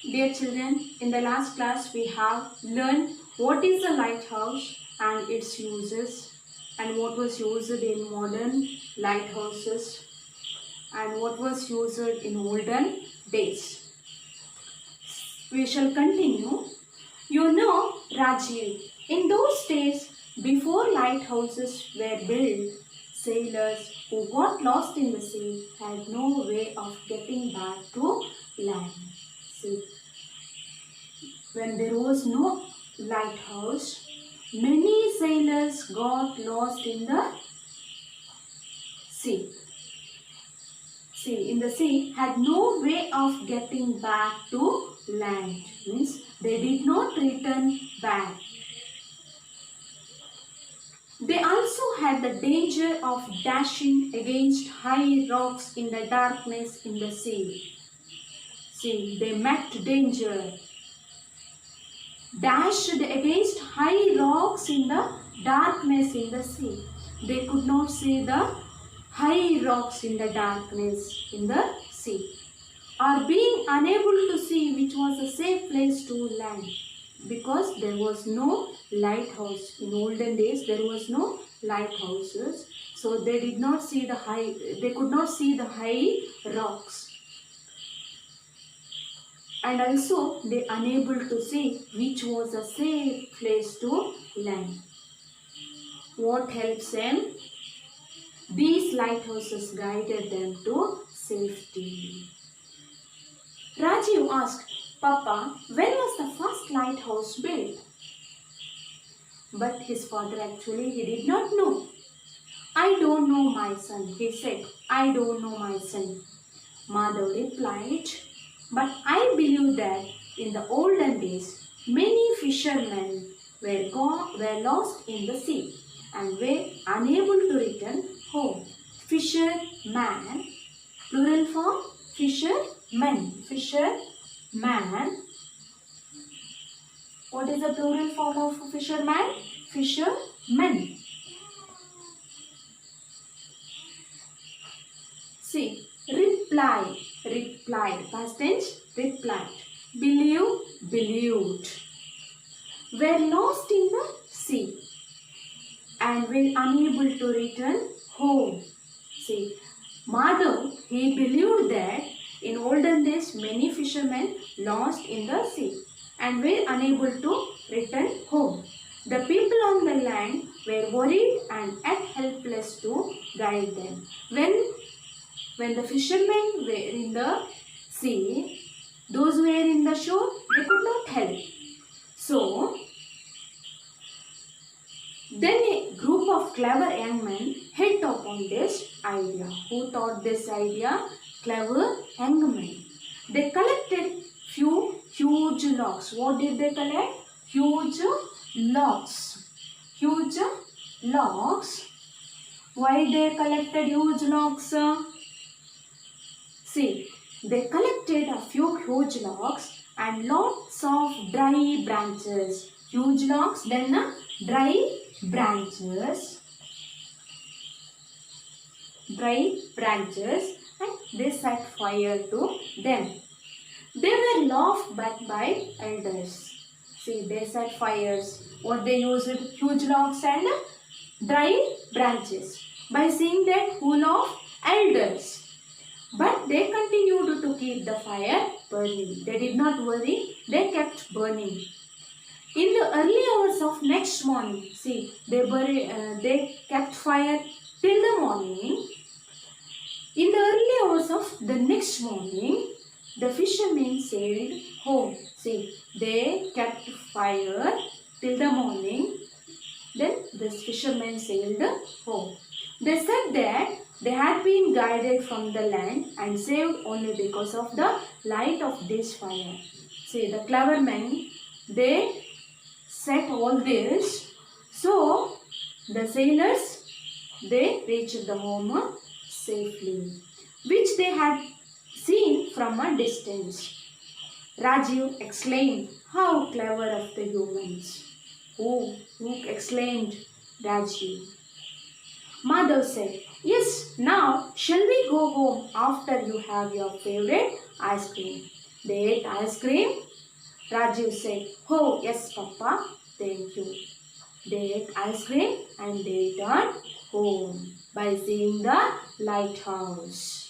Dear children, in the last class we have learned what is a lighthouse and its uses and what was used in modern lighthouses and what was used in olden days. We shall continue. You know, Rajiv, in those days before lighthouses were built, sailors who got lost in the sea had no way of getting back to land. See, when there was no lighthouse, many sailors got lost in the sea. In the sea had no way of getting back to land. Means they did not return back. They also had the danger of dashing against high rocks in the darkness in the sea. See, they met danger. Dashed against high rocks in the darkness in the sea. They could not see the high rocks in the darkness in the sea. Or being unable to see which was a safe place to land. Because there was no lighthouse. In olden days there was no lighthouses. So they did not see they could not see the high rocks. And also they unable to see which was a safe place to land. What helps them? These lighthouses guided them to safety. Rajiv asked, Papa, when was the first lighthouse built? But his father actually he did not know. I don't know, my son, he said. I don't know, my son. Mother replied, but I believe that in the olden days, many fishermen were lost in the sea and were unable to return home. Fisherman, plural form, fisherman. Fisherman. What is the plural form of fisherman? Fisherman. See, replied, past tense, replied. Believed. Were lost in the sea and were unable to return home. See, Madhav, he believed that in olden days many fishermen lost in the sea and were unable to return home. The people on the land were worried and yet helpless to guide them. When the fishermen were in the sea, those who were in the shore, they could not help. So, then a group of clever young men hit upon this idea. Who thought this idea? Clever young men. They collected few huge logs. What did they collect? Huge logs. Huge logs. Why they collected huge logs? See, they collected a few huge logs and lots of dry branches. Huge logs, then dry branches. And they set fire to them. They were laughed at by elders. See, they set fires. What they used? Huge logs and dry branches. By seeing that, who laughed? Elders. But they continued to keep the fire burning. They did not worry. They kept burning. In the early hours of next morning, see, they kept fire till the morning. In the early hours of the next morning, the fishermen sailed home. See, they kept fire till the morning. Then the fishermen sailed home. They said that they had been guided from the land and saved only because of the light of this fire. See, the clever men, they said all this. So, the sailors, they reached the home safely, which they had seen from a distance. Rajiv exclaimed, how clever of the humans. Who exclaimed? Rajiv. Madhav said, yes, now shall we go home after you have your favorite ice cream? They ate ice cream. Rajiv said, "Oh, yes, Papa, thank you." They ate ice cream and they returned home by seeing the lighthouse.